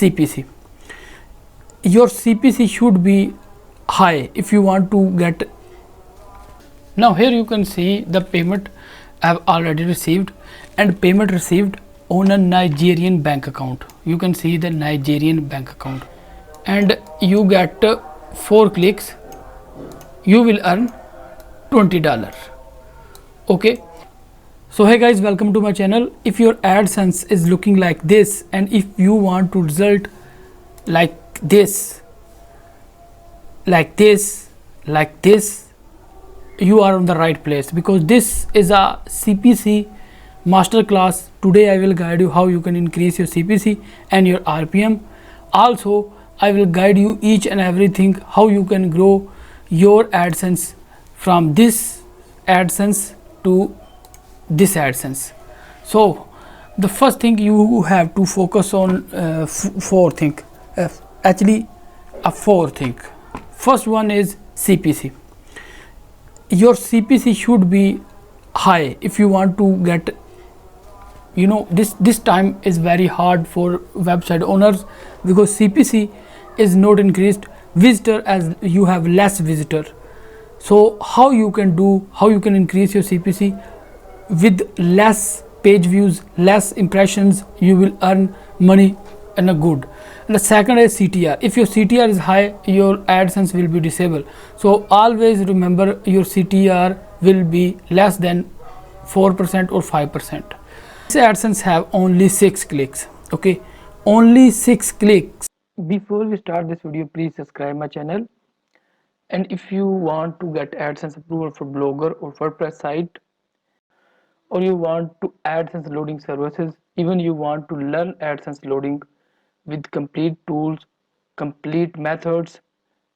CPC. Your CPC should be high if you want to get. Now here you can see the payment I have already received, and payment received on a Nigerian bank account. You can see the Nigerian bank account, and you get 4 clicks, you will earn $20. Okay, so hey guys, welcome to my channel. If your AdSense is looking like this, and if you want to result like this, you are on the right place, because this is a CPC masterclass. Today I will guide you how you can increase your CPC and your RPM. Also I will guide you each and everything how you can grow your AdSense from this AdSense to this AdSense. So the first thing you have to focus on four things. First one is CPC. Your CPC should be high if you want to get, this time is very hard for website owners, because CPC is not increased visitor as you have less visitor. So how you can increase your CPC with less page views, less impressions, you will earn money and a good. And the second is CTR. If your CTR is high, your AdSense will be disabled. So always remember your CTR will be less than 4% or 5%. This AdSense have only 6 clicks. Okay, only 6 clicks. Before we start this video, please subscribe my channel. And if you want to get AdSense approval for Blogger or WordPress site, or you want to AdSense loading services, even you want to learn AdSense loading with complete tools, complete methods,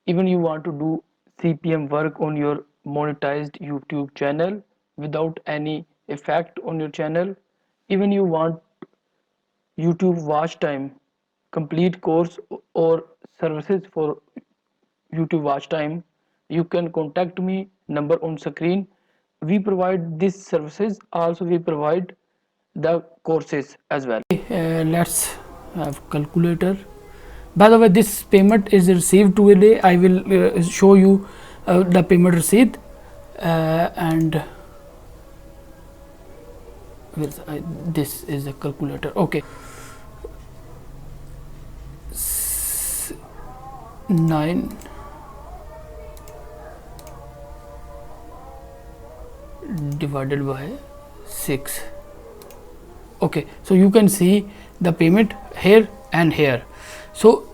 even you want to do CPM work on your monetized YouTube channel without any effect on your channel, even you want YouTube watch time, complete course or services for YouTube watch time, you can contact me, number on screen. We provide these services, also we provide the courses as well. Let's have calculator. By the way, this payment is received today. I will show you the payment receipt, and this is a calculator. Okay, 9 divided by 6. Okay, so you can see the payment here and here. So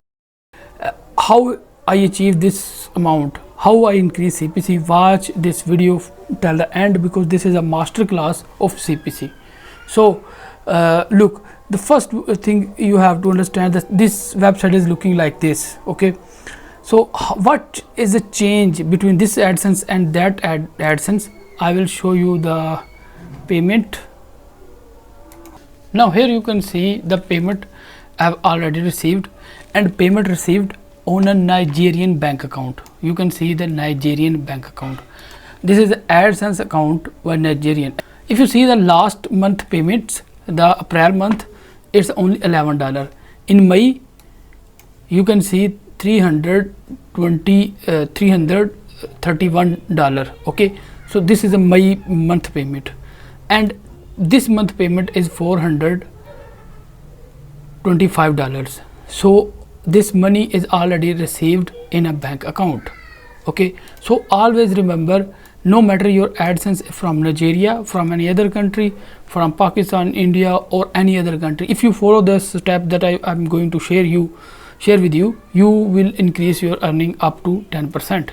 how I achieve this amount, how I increase CPC, watch this video till the end, because this is a master class of CPC. So look, the first thing you have to understand that this website is looking like this. Okay, so what is the change between this AdSense and that AdSense? I will show you the payment. Now here you can see the payment I have already received, and payment received on a Nigerian bank account. You can see the Nigerian bank account. This is the AdSense account by Nigerian. If you see the last month payments, the April month, it's only $11. In May you can see $331. Okay, so this is a May month payment, and this month payment is $425. So this money is already received in a bank account. Okay, so always remember, no matter your AdSense from Nigeria, from any other country, from Pakistan, India or any other country, if you follow the step that I am going to share with you, you will increase your earning up to 10%.